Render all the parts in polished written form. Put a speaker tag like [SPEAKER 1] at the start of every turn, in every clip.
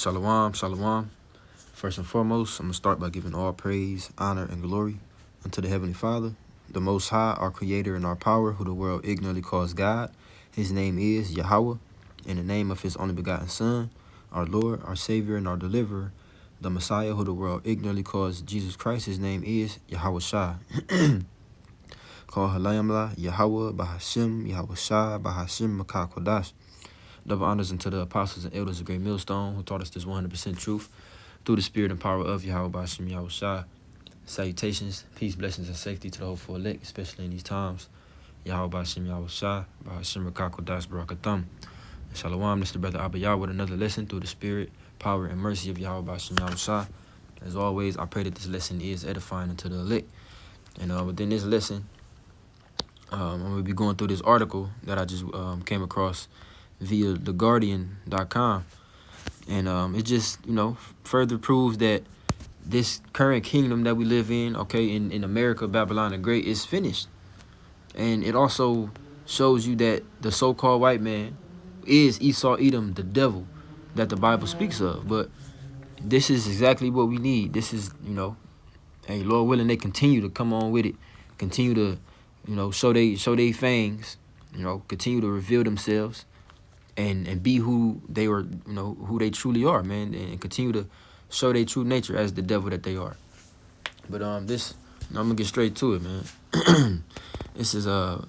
[SPEAKER 1] Shalom, shalom. First and foremost, I'm going to start by giving all praise, honor, and glory unto the Heavenly Father, the Most High, our Creator and our power, who the world ignorantly calls God. His name is Yahweh, in the name of His only begotten Son, our Lord, our Savior, and our Deliverer, the Messiah, who the world ignorantly calls Jesus Christ. His name is Yahweh Shai. Call Halayamla, Yahweh, Bahashim, Yahweh Shai, Bahashim, Makah Kodash. Double honors unto the apostles and elders of Great Millstone who taught us this 100% truth through the spirit and power of Yahweh Bashim Yahweh Shai. Salutations, peace, blessings, and safety to the hopeful elect, especially in these times. Yahweh Bashim Yahweh Shai, Bahashim Rakakodas Barakatham. Shalom, this is the brother Abba with another lesson through the spirit, power, and mercy of Yahweh Bashim Yahweh Shai. As always, I pray that this lesson is edifying unto the elect. And within this lesson, I'm going to be going through this article that I just came across via theguardian.com, and it just further proves that this current kingdom that we live in, in America, Babylon the Great, is finished. And it also shows you that the so-called white man is Esau Edom, the devil that the Bible speaks of. But this is exactly what we need. This is, hey, Lord willing, they continue to come on with it, continue to show they fangs, continue to reveal themselves and be who they were, who they truly are, man, and continue to show their true nature as the devil that they are. But I'm gonna get straight to it, man. This is it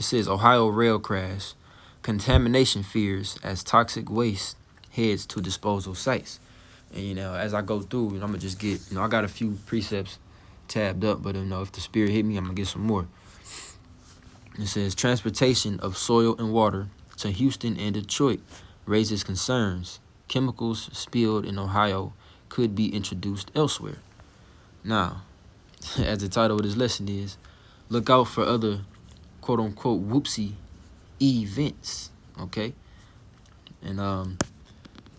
[SPEAKER 1] says Ohio rail crash, contamination fears as toxic waste heads to disposal sites. And as I go through, I'm gonna just get, I got a few precepts tabbed up, but if the spirit hit me, I'm gonna get some more. It says transportation of soil and water to Houston and Detroit raises concerns. Chemicals spilled in Ohio could be introduced elsewhere. Now, as the title of this lesson is, look out for other quote-unquote whoopsie events, okay? And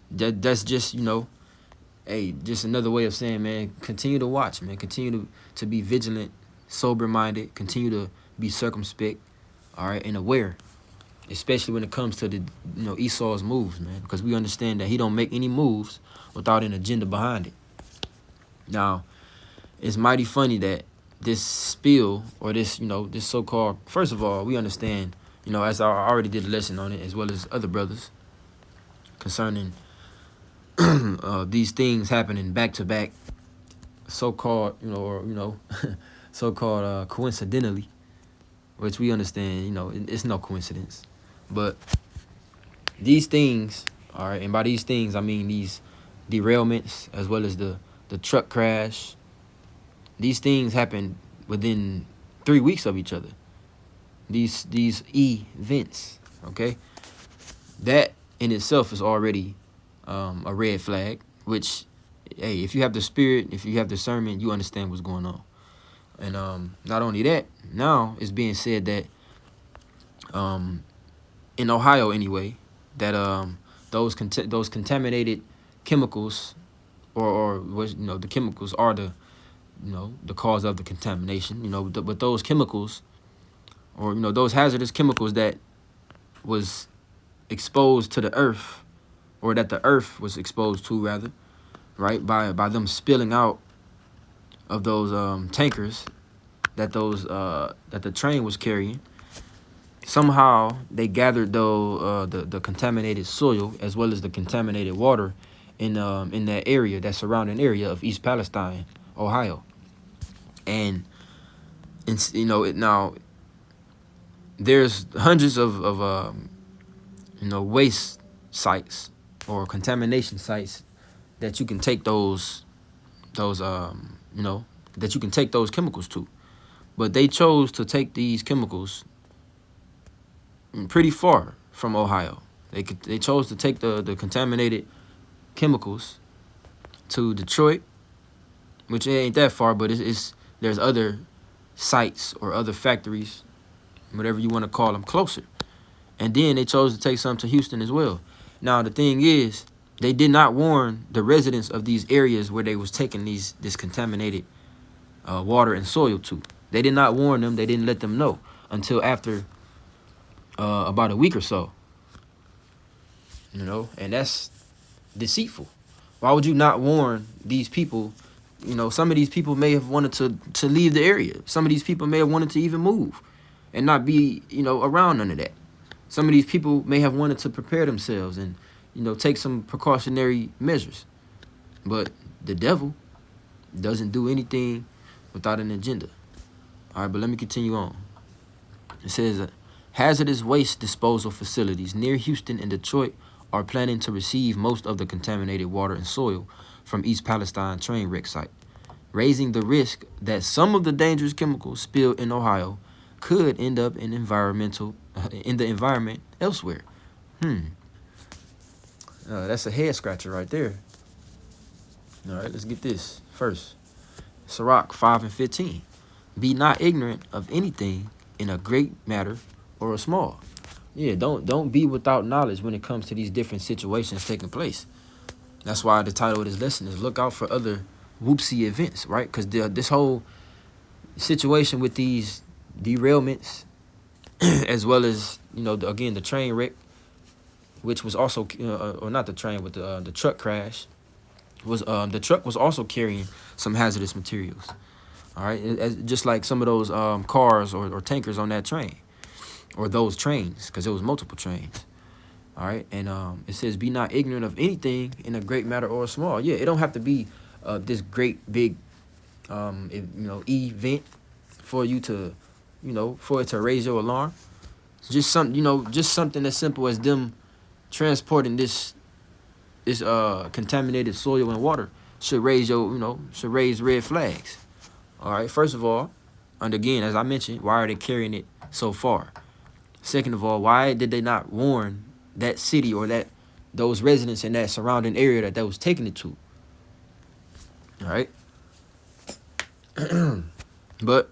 [SPEAKER 1] that's just, just another way of saying, man, continue to watch, man. Continue to be vigilant, sober-minded. Continue to be circumspect, all right, and aware, especially when it comes to the, Esau's moves, man, because we understand that he don't make any moves without an agenda behind it. Now, it's mighty funny that this spill or this, this so-called, first of all, we understand, as I already did a lesson on it, as well as other brothers, concerning these things happening back-to-back, so-called, so-called coincidentally, which we understand, it's no coincidence. But these things, all right, and by these things, I mean these derailments as well as the truck crash. These things happen within 3 weeks of each other. These events, okay? That in itself is already a red flag, which, hey, if you have the spirit, if you have discernment, you understand what's going on. And not only that, now it's being said that in Ohio anyway, that those contaminated chemicals or the chemicals are the the cause of the contamination, but those chemicals or those hazardous chemicals that was exposed to the earth, or that the earth was exposed to, rather, right, by them spilling out of those tankers that the train was carrying. Somehow they gathered the contaminated soil as well as the contaminated water in that area, that surrounding area of East Palestine, Ohio. And now there's hundreds of waste sites or contamination sites that you can take those that you can take those chemicals to. But they chose to take these chemicals pretty far from Ohio. They chose to take the contaminated chemicals to Detroit, which ain't that far, but there's other sites or other factories, whatever you want to call them, closer. And then they chose to take some to Houston as well. Now, the thing is, they did not warn the residents of these areas where they was taking this contaminated water and soil to. They did not warn them. They didn't let them know until after about a week or so. And that's deceitful. Why would you not warn these people? You know, some of these people may have wanted to leave the area. Some of these people may have wanted to even move and not be, you know, around none of that. Some of these people may have wanted to prepare themselves and, you know, take some precautionary measures. But the devil doesn't do anything without an agenda. All right, but let me continue on. It says, hazardous waste disposal facilities near Houston and Detroit are planning to receive most of the contaminated water and soil from East Palestine train wreck site, raising the risk that some of the dangerous chemicals spilled in Ohio could end up in the environment elsewhere. That's a head scratcher right there. All right, let's get this first. Sirach 5:15. Be not ignorant of anything in a great matter or a small. Yeah, don't be without knowledge when it comes to these different situations taking place. That's why the title of this lesson is Look Out for Other Whoopsy Events, right? Because this whole situation with these derailments, as well as, you know, again, the train wreck, which was also, or not the train, but the truck crash, was the truck was also carrying some hazardous materials. All right, just like some of those cars or tankers on that train, or those trains, because there was multiple trains. All right, and it says, be not ignorant of anything in a great matter or a small. Yeah, it don't have to be this great big, event for you to, for it to raise your alarm. It's just something as simple as them transporting this contaminated soil and water should raise red flags. All right, first of all, and again, as I mentioned, why are they carrying it so far? Second of all, why did they not warn that city or those residents in that surrounding area that was taking it to? All right. But,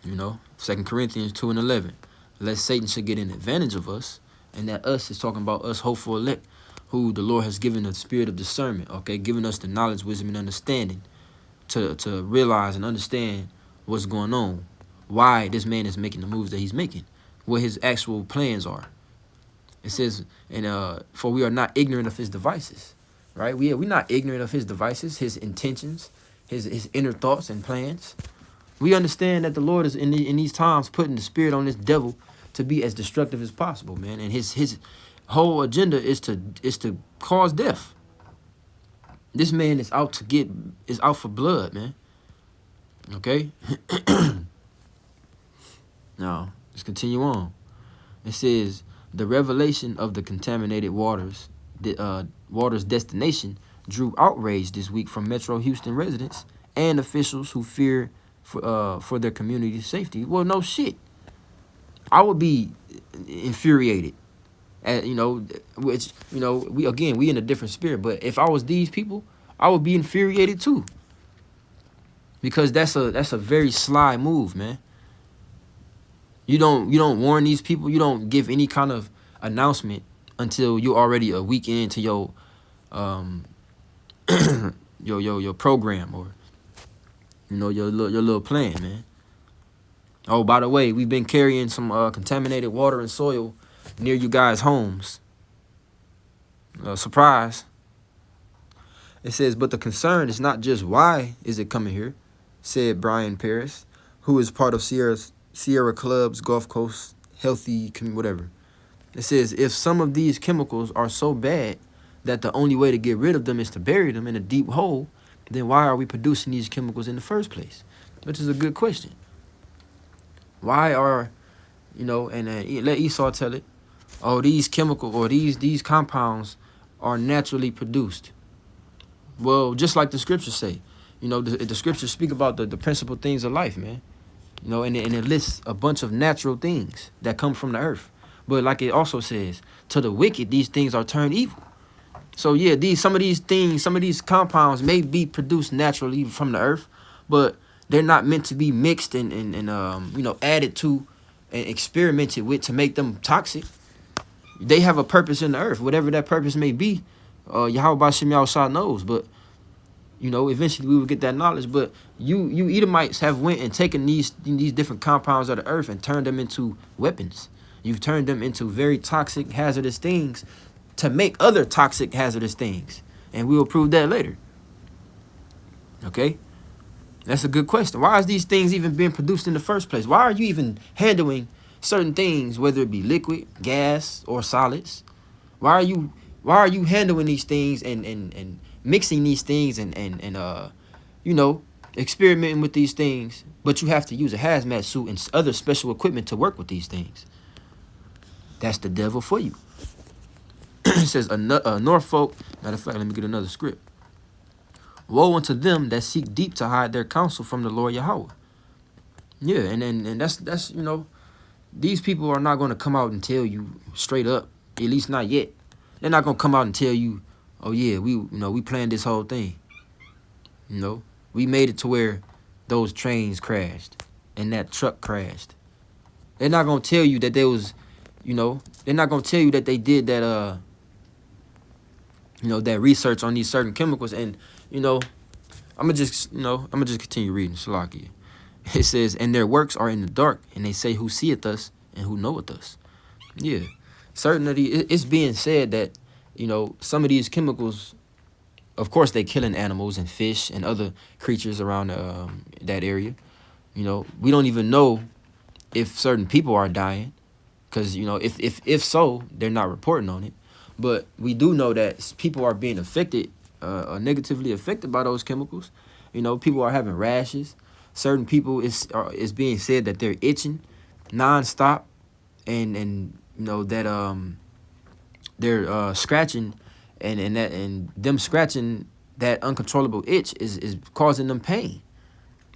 [SPEAKER 1] 2 Corinthians 2:11, lest Satan should get an advantage of us, and that us is talking about us hopeful elect, who the Lord has given the spirit of discernment, okay, giving us the knowledge, wisdom, and understanding to realize and understand what's going on, why this man is making the moves that he's making, what his actual plans are. It says, for we are not ignorant of his devices, right? We're not ignorant of his devices, his intentions, his inner thoughts and plans. We understand that the Lord is in these times putting the spirit on this devil to be as destructive as possible, man. And his whole agenda is to cause death. This man is out for blood, man. Okay? Now, let's continue on. It says, the revelation of the contaminated water's destination drew outrage this week from Metro Houston residents and officials who fear for their community's safety. Well, no shit. I would be infuriated. We in a different spirit. But if I was these people, I would be infuriated too. Because that's a very sly move, man. You don't warn these people. You don't give any kind of announcement until you're already a week into your your program or your little plan, man. Oh, by the way, we've been carrying some contaminated water and soil near you guys' homes. Surprise. It says, but the concern is not just why is it coming here, said Brian Paris, who is part of Sierra Club's Gulf Coast Healthy, whatever. It says, if some of these chemicals are so bad that the only way to get rid of them is to bury them in a deep hole, then why are we producing these chemicals in the first place? Which is a good question. Why are, and let Esau tell it, oh, these chemicals or these compounds are naturally produced. Well, just like the scriptures say, the scriptures speak about the principal things of life, man. And it lists a bunch of natural things that come from the earth. But like it also says, to the wicked, these things are turned evil. So yeah, some of these compounds may be produced naturally from the earth, but they're not meant to be mixed and added to and experimented with to make them toxic. They have a purpose in the earth, whatever that purpose may be. Yahweh Bashem Yahushua knows, but eventually we will get that knowledge. But you Edomites have went and taken these different compounds of the earth and turned them into weapons. You've turned them into very toxic, hazardous things to make other toxic, hazardous things. And we will prove that later. Okay? That's a good question. Why is these things even being produced in the first place? Why are you even handling certain things, whether it be liquid, gas, or solids? Why are you handling these things and mixing these things and you know, experimenting with these things, but you have to use a hazmat suit and other special equipment to work with these things? That's the devil for you. It says, Norfolk, matter of fact, let me get another script. Woe unto them that seek deep to hide their counsel from the Lord Yahweh. Yeah, and that's these people are not going to come out and tell you straight up, at least not yet. They're not going to come out and tell you, oh yeah, we planned this whole thing. We made it to where those trains crashed and that truck crashed. They're not going to tell you that there was, they're not going to tell you that they did that that research on these certain chemicals. And I'm gonna just continue reading Salakia. It says, and their works are in the dark, and they say, who seeth us and who knoweth us? Yeah, certainly it's being said that some of these chemicals, of course, they killing animals and fish and other creatures around that area. We don't even know if certain people are dying, because if so, they're not reporting on it. But we do know that people are being affected, negatively affected by those chemicals. People are having rashes. Certain people, it's being said that they're itching nonstop, and that they're scratching, and them scratching, that uncontrollable itch is causing them pain,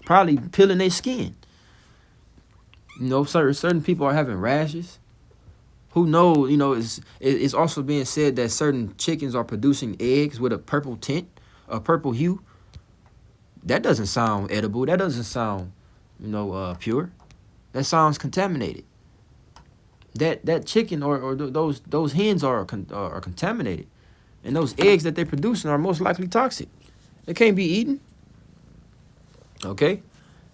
[SPEAKER 1] probably peeling their skin. Certain people are having rashes. Who knows, it's also being said that certain chickens are producing eggs with a purple tint, a purple hue. That doesn't sound edible. That doesn't sound, pure. That sounds contaminated. That chicken or those hens are contaminated. And those eggs that they're producing are most likely toxic. They can't be eaten. Okay?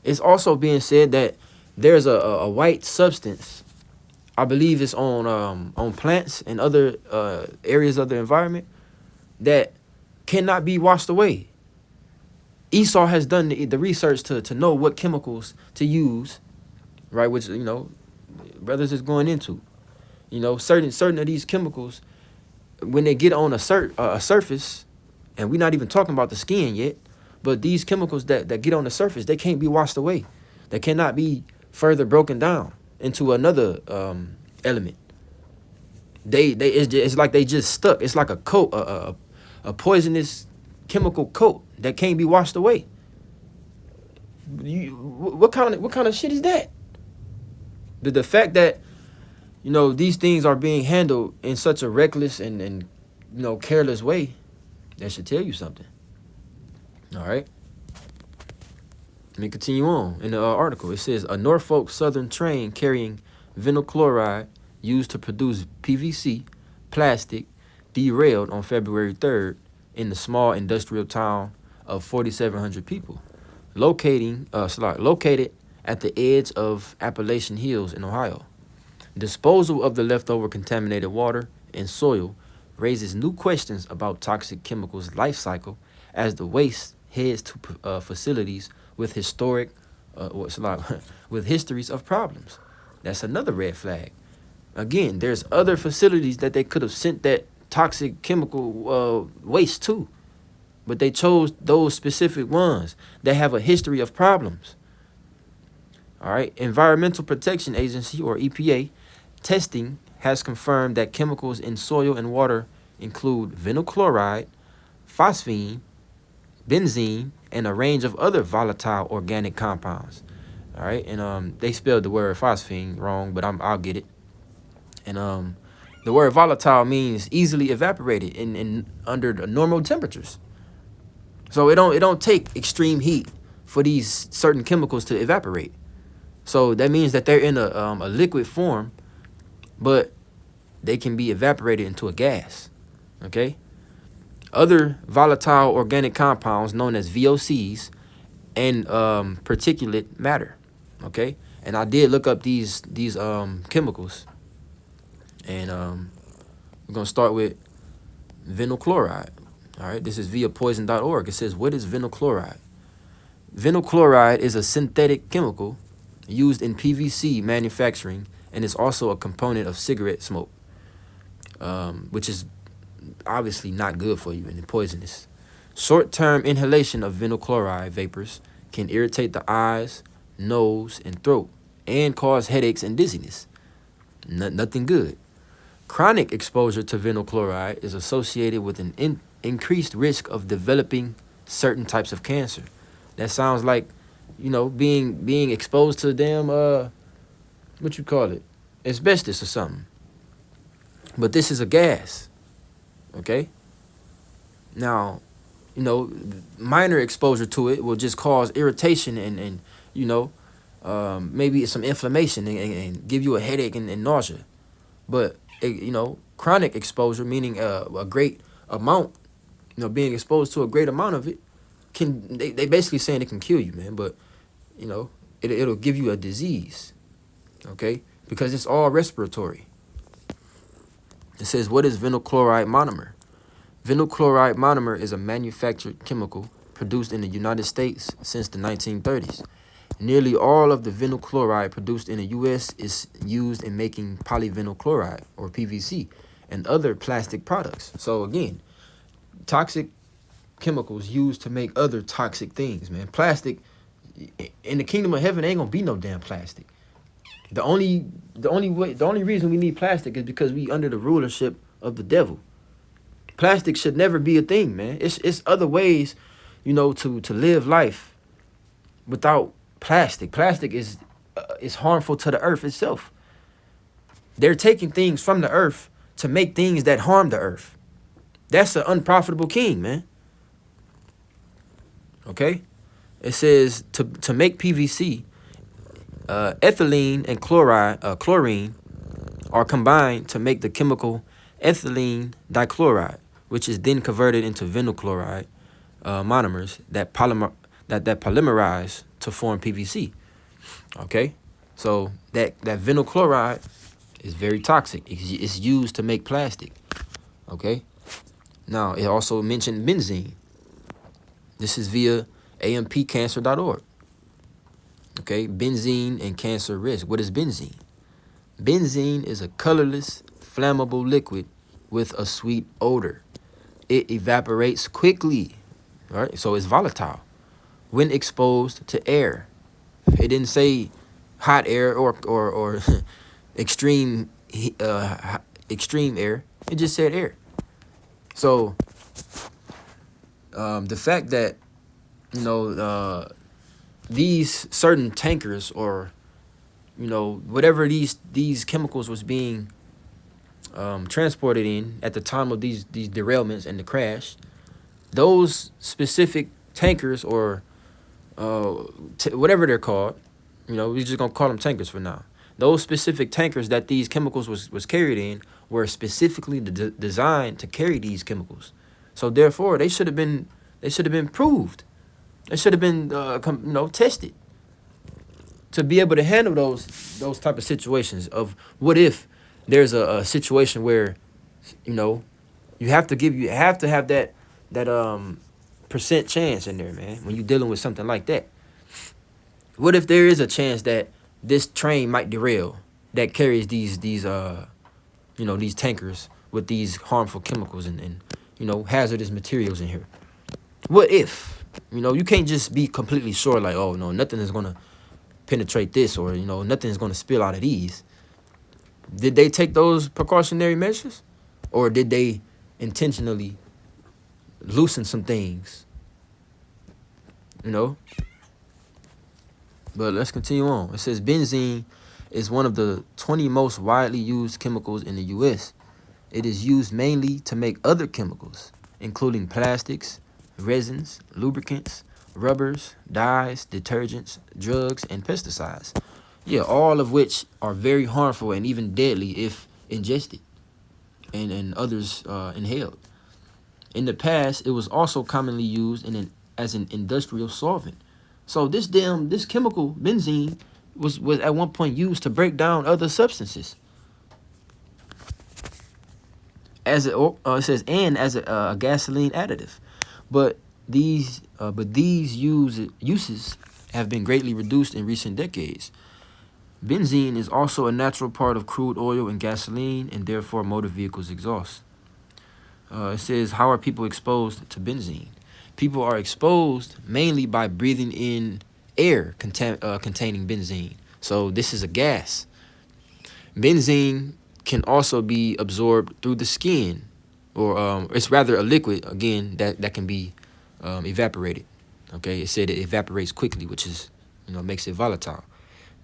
[SPEAKER 1] It's also being said that there's a white substance, I believe it's on plants and other areas of the environment, that cannot be washed away. Esau has done the research to know what chemicals to use, right? Which brothers is going into. Certain of these chemicals, when they get on a surface, and we're not even talking about the skin yet, but these chemicals that get on the surface, they can't be washed away. They cannot be further broken down into another element. It's like they just stuck. It's like a coat, a poisonous chemical coat that can't be washed away. What kind of shit is that? The fact that these things are being handled in such a reckless and careless way, that should tell you something. All right. Let me continue on in the article. It says, a Norfolk Southern train carrying vinyl chloride used to produce PVC plastic derailed on February 3rd in the small industrial town of 4,700 people, located at the edge of Appalachian Hills in Ohio. Disposal of the leftover contaminated water and soil raises new questions about toxic chemicals' life cycle as the waste heads to facilities with with histories of problems. That's another red flag. Again, there's other facilities that they could have sent that toxic chemical waste to, but they chose those specific ones that have a history of problems. All right, Environmental Protection Agency, or EPA, testing has confirmed that chemicals in soil and water include vinyl chloride, phosphine, benzene, and a range of other volatile organic compounds. All right, and they spelled the word phosphine wrong, but I'll get it. And the word volatile means easily evaporated in under the normal temperatures. So it don't take extreme heat for these certain chemicals to evaporate. So that means that they're in a liquid form, but they can be evaporated into a gas. Okay. Other volatile organic compounds known as VOCs and particulate matter. Okay. And I did look up these chemicals, and we're gonna start with vinyl chloride. All right, this is via poison.org. It says, what is vinyl chloride? Vinyl chloride is a synthetic chemical used in PVC manufacturing and is also a component of cigarette smoke, which is obviously not good for you and poisonous. Short-term inhalation of vinyl chloride vapors can irritate the eyes, nose, and throat and cause headaches and dizziness. Nothing good. Chronic exposure to vinyl chloride is associated with an increased risk of developing certain types of cancer. That sounds like, being exposed to damn what you call it, asbestos or something. But this is a gas, okay? Now, minor exposure to it will just cause irritation and maybe some inflammation and give you a headache and nausea. But chronic exposure, meaning a great amount, being exposed to a great amount of it, they basically saying it can kill you, man. But it'll give you a disease, okay? Because it's all respiratory. It says, what is vinyl chloride monomer? Vinyl chloride monomer is a manufactured chemical produced in the United States since the 1930s. Nearly all of the vinyl chloride produced in the U.S. is used in making polyvinyl chloride, or PVC, and other plastic products. So again, toxic chemicals used to make other toxic things, man. Plastic, in the kingdom of heaven, ain't gonna be no damn plastic. The only reason we need plastic is because we under the rulership of the devil. Plastic should never be a thing, man. It's other ways, to live life without plastic. Plastic is harmful to the earth itself. They're taking things from the earth to make things that harm the earth. That's an unprofitable king, man. Okay? It says to make PVC, ethylene and chlorine are combined to make the chemical ethylene dichloride, which is then converted into vinyl chloride monomers that polymerize to form PVC. Okay? So that vinyl chloride is very toxic. It's used to make plastic. Okay? Now, it also mentioned benzene. This is via ampcancer.org. Okay, benzene and cancer risk. What is benzene? Benzene is a colorless, flammable liquid with a sweet odor. It evaporates quickly, right? So it's volatile when exposed to air. It didn't say hot air or extreme air. It just said air. So the fact that these certain tankers or whatever these chemicals was being transported in at the time of these derailments and the crash, those specific tankers or whatever they're called, we're just gonna call them tankers for now. Those specific tankers that these chemicals was carried in were specifically designed to carry these chemicals. So therefore, they should have been proved. They should have been tested to be able to handle those type of situations. Of what if there's a situation where you have to have that percent chance in there, man, when you're dealing with something like that. What if there is a chance that this train might derail that carries these tankers with these harmful chemicals and hazardous materials in here? What if? You can't just be completely sure, like, oh, no, nothing is going to penetrate this, or, nothing is going to spill out of these. Did they take those precautionary measures? Or did they intentionally loosen some things? But let's continue on. It says benzene is one of the 20 most widely used chemicals in the U.S. It is used mainly to make other chemicals, including plastics, resins, lubricants, rubbers, dyes, detergents, drugs, and pesticides. Yeah, all of which are very harmful and even deadly if ingested and others inhaled. In the past, it was also commonly used as an industrial solvent. So this chemical, benzene, was at one point used to break down other substances. it says and as a gasoline additive, but these uses have been greatly reduced in recent decades. Benzene is also a natural part of crude oil and gasoline, and therefore motor vehicles exhaust. It says, how are people exposed to benzene? People are exposed mainly by breathing in air containing benzene. So this is a gas. Benzene can also be absorbed through the skin, or it's rather a liquid, again, that can be evaporated. Okay, it said it evaporates quickly, which is, makes it volatile.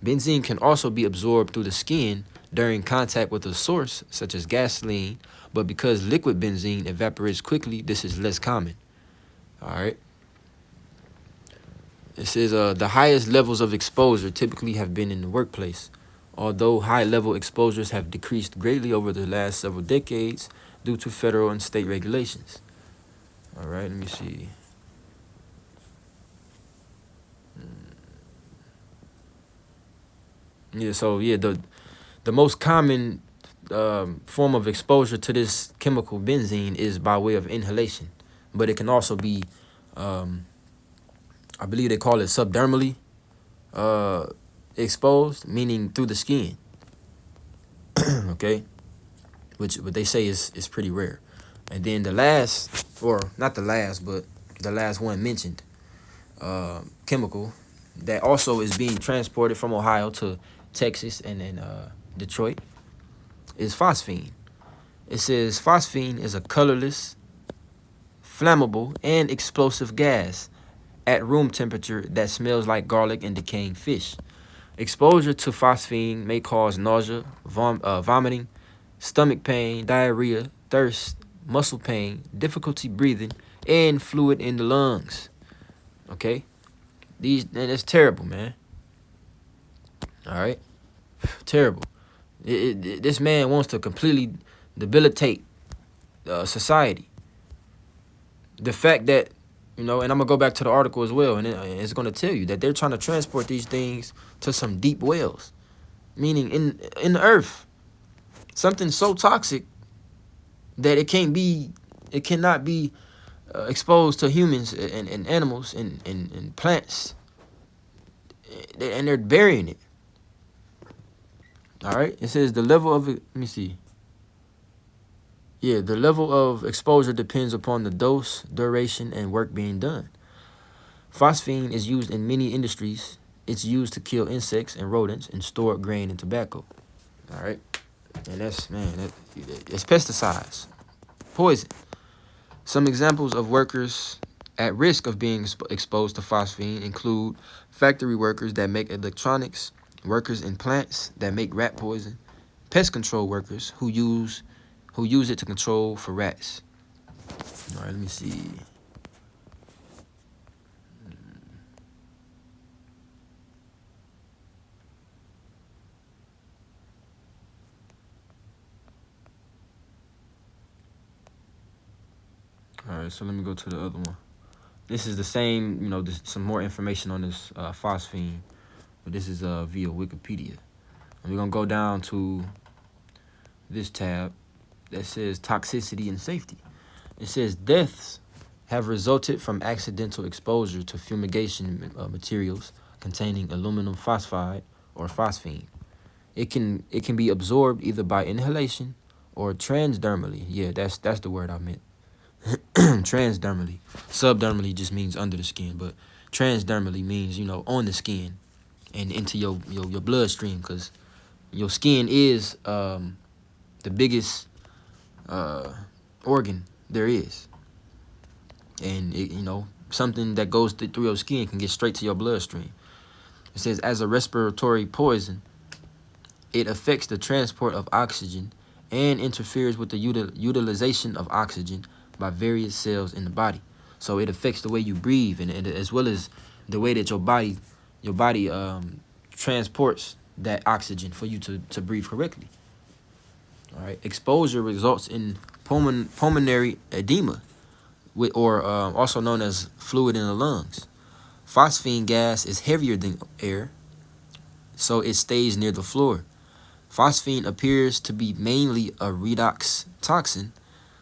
[SPEAKER 1] Benzene can also be absorbed through the skin during contact with a source, such as gasoline, but because liquid benzene evaporates quickly, this is less common. All right. It says the highest levels of exposure typically have been in the workplace, although high-level exposures have decreased greatly over the last several decades due to federal and state regulations. All right, let me see. Yeah, so yeah, the most common form of exposure to this chemical benzene is by way of inhalation, but it can also be, I believe they call it subdermally exposed, meaning through the skin. Okay, which what they say is pretty rare. And then the last, or not the last, but the last one mentioned, chemical that also is being transported from Ohio to Texas and then Detroit is phosphine. It says phosphine is a colorless, flammable, and explosive gas at room temperature that smells like garlic and decaying fish. Exposure to phosphine may cause nausea, vomiting, stomach pain, diarrhea, thirst, muscle pain, difficulty breathing, and fluid in the lungs. Okay? That's terrible, man. All right? Terrible. This man wants to completely debilitate society. The fact that, and I'm going to go back to the article as well, and it's going to tell you that they're trying to transport these things to some deep wells, meaning in the earth. Something so toxic that it cannot be exposed to humans and animals and plants, and they're burying it. All right, it says the level of, let me see. Yeah, the level of exposure depends upon the dose, duration, and work being done. Phosphine is used in many industries. It's used to kill insects and rodents and store grain and tobacco. All right, and it's pesticides, poison. Some examples of workers at risk of being exposed to phosphine include factory workers that make electronics, workers in plants that make rat poison, pest control workers who use it to control for rats. All right, let me see. All right, so let me go to the other one. This is the same, some more information on this phosphine, but this is via Wikipedia. And we're going to go down to this tab that says toxicity and safety. It says deaths have resulted from accidental exposure to fumigation materials containing aluminum phosphide or phosphine. It can be absorbed either by inhalation or transdermally. Yeah, that's the word I meant. Transdermally. Subdermally just means under the skin, but transdermally means, on the skin and into your bloodstream, because your skin is the biggest organ there is. And, something that goes through your skin can get straight to your bloodstream. It says, as a respiratory poison, it affects the transport of oxygen and interferes with the utilization of oxygen by various cells in the body. So it affects the way you breathe, and as well as the way that your body transports that oxygen for you to breathe correctly. All right. Exposure results in pulmonary edema, or also known as fluid in the lungs. Phosphine gas is heavier than air, so it stays near the floor. Phosphine appears to be mainly a redox toxin,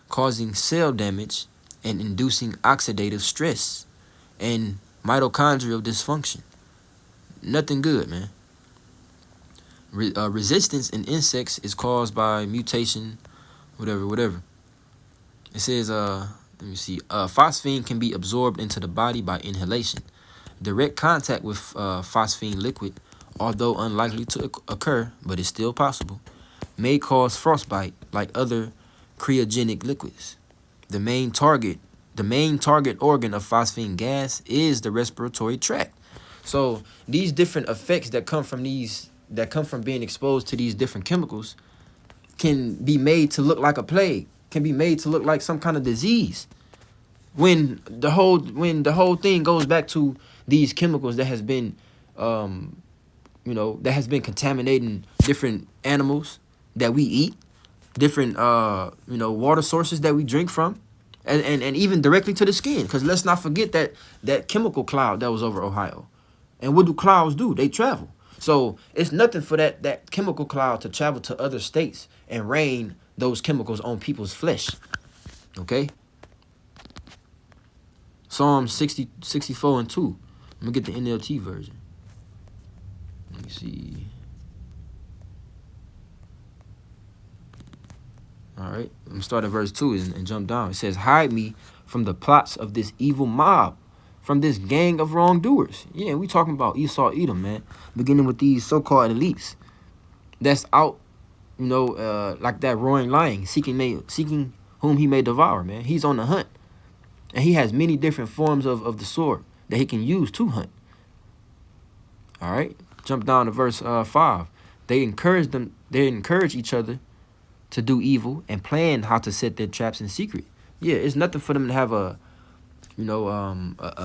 [SPEAKER 1] causing cell damage and inducing oxidative stress and mitochondrial dysfunction. Nothing good, man. Resistance in insects is caused by mutation, whatever. It says, let me see. Phosphine can be absorbed into the body by inhalation. Direct contact with phosphine liquid, although unlikely to occur, but is still possible, may cause frostbite like other cryogenic liquids. The main target organ of phosphine gas is the respiratory tract. So these different effects that come from being exposed to these different chemicals can be made to look like a plague, can be made to look like some kind of disease. When the whole thing goes back to these chemicals that has been that has been contaminating different animals that we eat, different water sources that we drink from, and even directly to the skin. Because let's not forget that chemical cloud that was over Ohio. And what do clouds do? They travel. So it's nothing for that chemical cloud to travel to other states and rain those chemicals on people's flesh. Okay? Psalm 64 and 2. Let me get the NLT version. Let me see. All right. I'm going to start at verse 2 and jump down. It says, hide me from the plots of this evil mob, from this gang of wrongdoers. Yeah, we talking about Esau, Edom, man. Beginning with these so-called elites that's out, like that roaring lion, seeking whom he may devour, man. He's on the hunt. And he has many different forms of the sword that he can use to hunt. All right. Jump down to verse 5. They encourage each other to do evil and plan how to set their traps in secret. Yeah, it's nothing for them to have a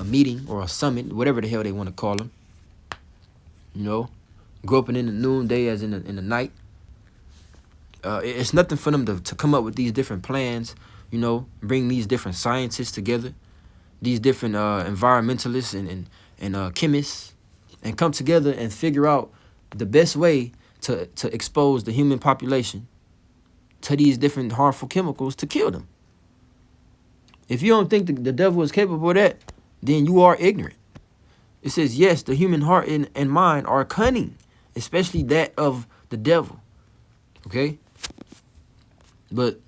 [SPEAKER 1] meeting or a summit, whatever the hell they want to call them. Groping in the noonday as in the night. It's nothing for them to come up with these different plans, bring these different scientists together, these different environmentalists and chemists, and come together and figure out the best way to expose the human population to these different harmful chemicals to kill them. If you don't think the devil is capable of that, then you are ignorant. It says, yes, the human heart and mind are cunning, especially that of the devil. Okay? But,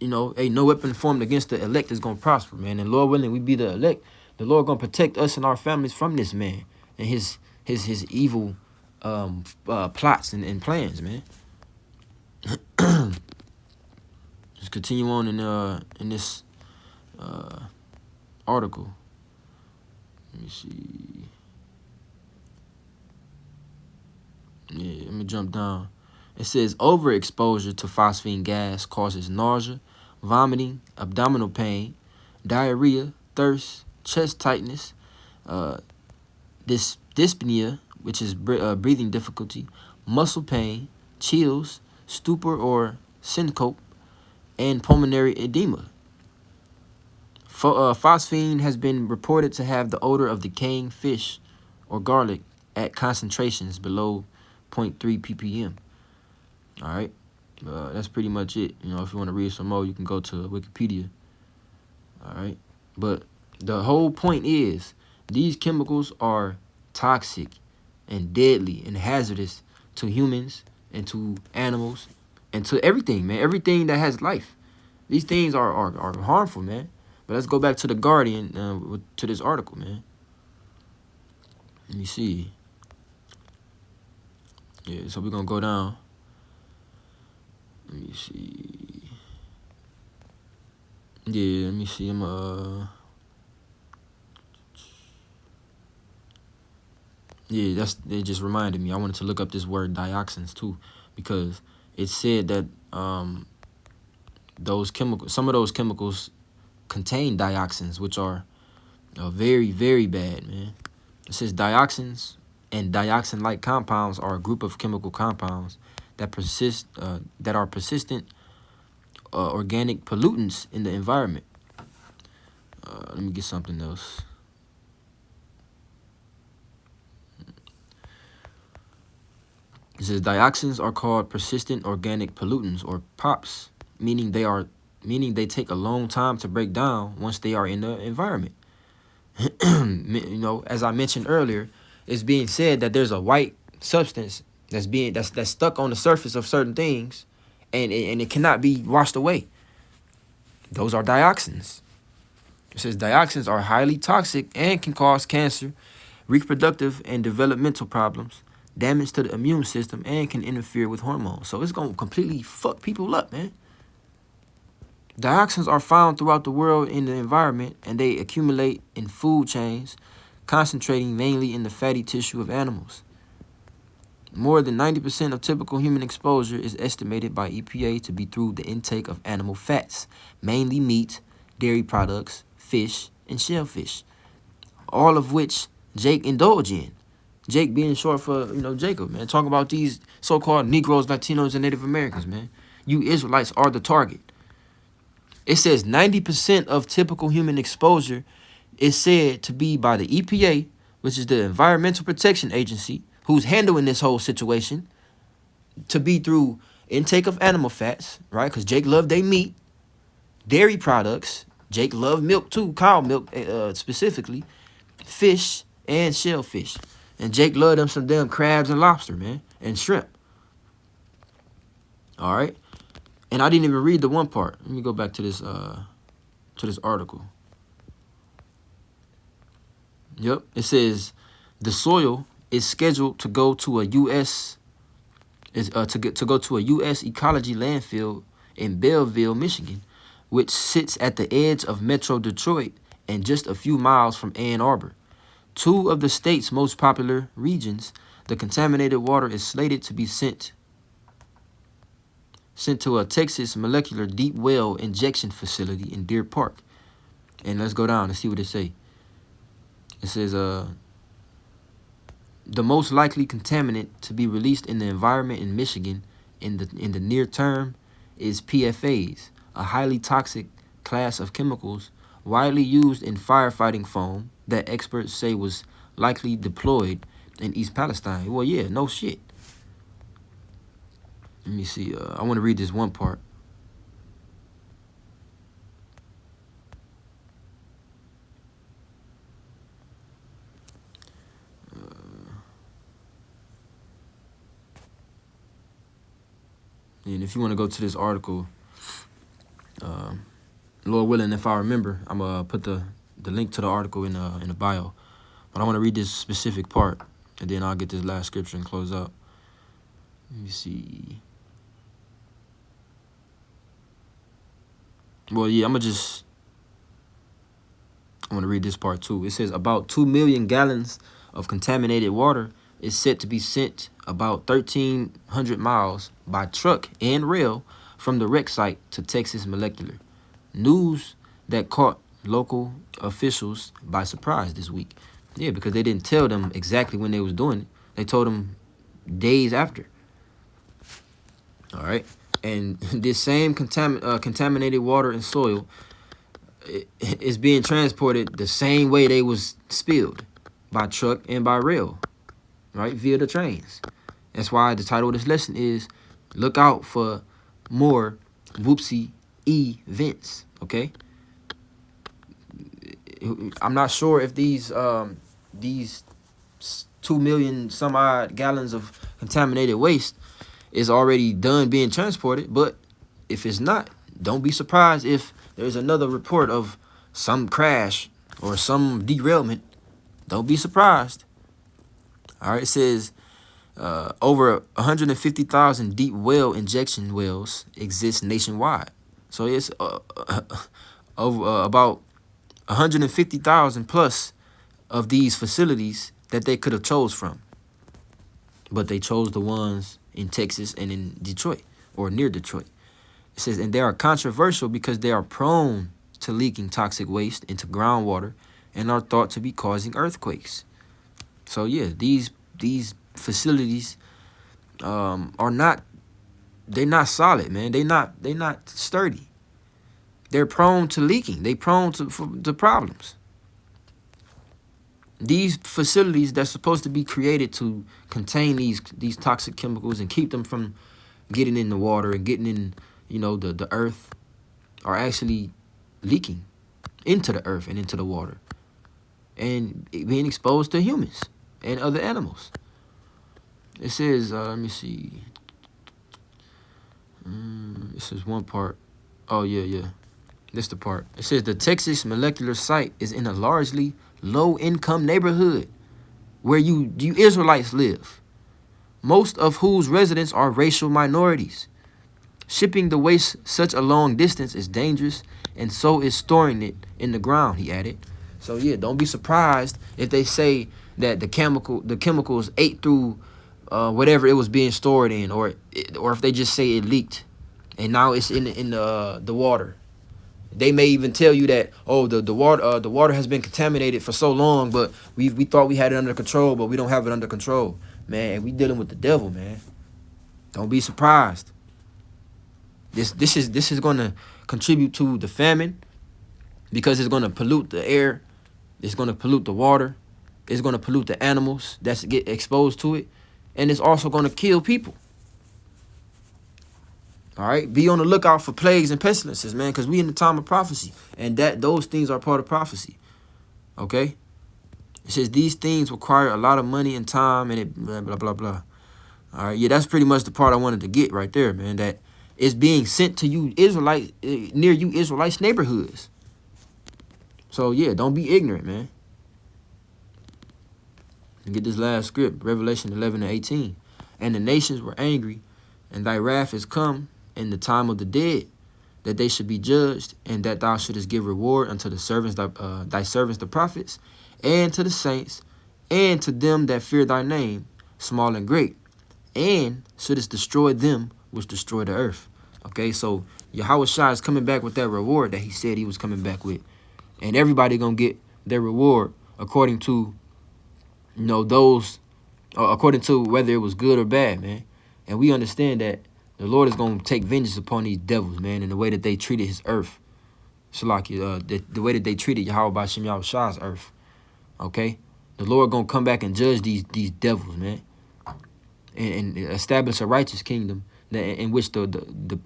[SPEAKER 1] ain't no weapon formed against the elect is going to prosper, man. And Lord willing, we be the elect. The Lord going to protect us and our families from this man and his evil plots and plans, man. Just continue on in this article. Let me see. Yeah, let me jump down. It says overexposure to phosphine gas causes nausea, vomiting, abdominal pain, diarrhea, thirst, chest tightness, dyspnea, which is breathing difficulty, muscle pain, chills, stupor or syncope, and pulmonary edema. Phosphine has been reported to have the odor of decaying fish or garlic at concentrations below 0.3 ppm. All right, that's pretty much it. If you want to read some more, you can go to Wikipedia. All right, but the whole point is these chemicals are toxic and deadly and hazardous to humans and to animals and to everything, man. Everything that has life. These things are harmful, man. But let's go back to the Guardian, to this article, man. Let me see. Yeah, so we're going to go down. Let me see. Yeah, let me see. Yeah, they just reminded me. I wanted to look up this word dioxins, too, because it said that some of those chemicals contain dioxins, which are very, very bad, man. It says dioxins and dioxin-like compounds are a group of chemical compounds that are persistent organic pollutants in the environment. Let me get something else. It says dioxins are called persistent organic pollutants, or POPs, meaning they are meaning they take a long time to break down once they are in the environment. As I mentioned earlier, it's being said that there's a white substance that's stuck on the surface of certain things, and it cannot be washed away. Those are dioxins. It says dioxins are highly toxic and can cause cancer, reproductive and developmental problems, damage to the immune system, and can interfere with hormones. So it's going to completely fuck people up, man. Dioxins are found throughout the world in the environment, and they accumulate in food chains, concentrating mainly in the fatty tissue of animals. More than 90% of typical human exposure is estimated by EPA to be through the intake of animal fats, mainly meat, dairy products, fish, and shellfish, all of which Jake indulge in. Jake being short for, Jacob, man. Talk about these so-called Negroes, Latinos, and Native Americans, man. You Israelites are the target. It says 90% of typical human exposure is said to be by the EPA, which is the Environmental Protection Agency, who's handling this whole situation, to be through intake of animal fats, right? Because Jake loved their meat, dairy products. Jake loved milk too, cow milk specifically, fish and shellfish. And Jake loved them some damn crabs and lobster, man, and shrimp. All right. And I didn't even read the one part. Let me go back to this article. Yep. It says the soil is scheduled to go to a U.S. to go to a U.S. ecology landfill in Belleville, Michigan, which sits at the edge of Metro Detroit and just a few miles from Ann Arbor. Two of the state's most popular regions, the contaminated water is slated to be sent to a Texas molecular deep well injection facility in Deer Park. And let's go down and see what it say. It says, the most likely contaminant to be released in the environment in Michigan in the near term is PFAS, a highly toxic class of chemicals widely used in firefighting foam that experts say was likely deployed in East Palestine. Well, yeah, no shit. Let me see. I want to read this one part. And if you want to go to this article, Lord willing, if I remember, I'm gonna put the link to the article in the bio. But I want to read this specific part, and then I'll get this last scripture and close out. Let me see. Well, yeah, I want to read this part too. It says about 2 million gallons of contaminated water is set to be sent about 1,300 miles by truck and rail from the wreck site to Texas Molecular. News that caught local officials by surprise this week. Yeah, because they didn't tell them exactly when they was doing it. They told them days after. All right. And this same contaminated water and soil is being transported the same way they was spilled, by truck and by rail, right, via the trains. That's why the title of this lesson is Look Out for More Whoopsy Events, okay? I'm not sure if these 2 million some odd gallons of contaminated waste is already done being transported, but if it's not, don't be surprised if there's another report of some crash or some derailment. Don't be surprised. All right, it says over 150,000 deep well injection wells exist nationwide. So it's over about 150,000 plus of these facilities that they could have chose from. But they chose the ones in Texas and in Detroit or near Detroit. It says, and they are controversial because they are prone to leaking toxic waste into groundwater and are thought to be causing earthquakes. So yeah, these facilities are not, they're not solid, man. They're not sturdy. They're prone to leaking. They're prone to problems. These facilities that's supposed to be created to contain these toxic chemicals and keep them from getting in the water and getting in, the earth, are actually leaking into the earth and into the water and being exposed to humans and other animals. It says, let me see. This is one part. Oh, yeah. This the part. It says the Texas molecular site is in a largely low-income neighborhood where you Israelites live, most of whose residents are racial minorities. Shipping the waste such a long distance is dangerous, and so is storing it in the ground, he added. So yeah, don't be surprised if they say that the chemicals ate through whatever it was being stored in, or if they just say it leaked, and now it's in the water. They may even tell you that, oh, the water has been contaminated for so long, but we thought we had it under control, but we don't have it under control. Man, we dealing with the devil, man. Don't be surprised. This is going to contribute to the famine, because it's going to pollute the air, it's going to pollute the water, it's going to pollute the animals that get exposed to it, and it's also going to kill people. All right, be on the lookout for plagues and pestilences, man, because we in the time of prophecy, and those things are part of prophecy. Okay, it says these things require a lot of money and time, and it blah blah blah blah. All right, yeah, that's pretty much the part I wanted to get right there, man. That it's being sent to you Israelites, near you Israelites neighborhoods. So yeah, don't be ignorant, man. And get this last script, Revelation 11:18. And the nations were angry, and thy wrath is come in the time of the dead, that they should be judged, and that thou shouldest give reward unto the servants, thy servants the prophets, and to the saints, and to them that fear thy name, small and great, and shouldest destroy them which destroy the earth. Okay, so Yahweh Shai is coming back with that reward that he said he was coming back with. And everybody gonna get their reward according to, those, according to whether it was good or bad, man. And we understand that the Lord is gonna take vengeance upon these devils, man, in the way that they treated his earth. Shalaki, the way that they treated Yahweh B'Shem Yahweh Shai's earth. Okay, the Lord gonna come back and judge these devils, man, and establish a righteous kingdom in which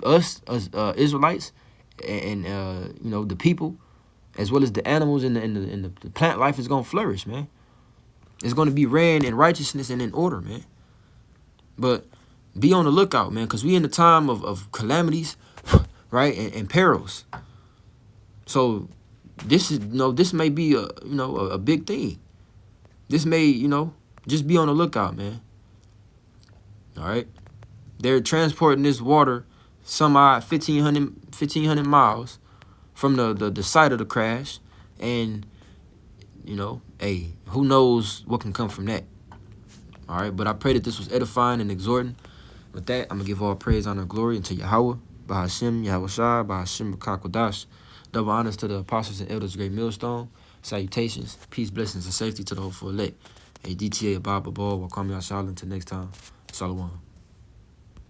[SPEAKER 1] us Israelites and the people, as well as the animals and the plant life, is gonna flourish, man. It's gonna be ran in righteousness and in order, man. But be on the lookout, man, because we in the time of calamities, right, and perils. So this is this may be a big thing. This may just be on the lookout, man. All right, they're transporting this water some odd 1,500 miles from the site of the crash, and hey, who knows what can come from that. All right, but I pray that this was edifying and exhorting. With that, I'm gonna give all praise, honor, and glory unto Yahweh, Bahashem, Yahweh Shai, Bahashem, B'Kakwadash. Double honors to the apostles and elders, great millstone. Salutations, peace, blessings, and safety to the hopeful elect. A DTA, Bob, Ball, Wakam Yashal. Until next time, Shalom.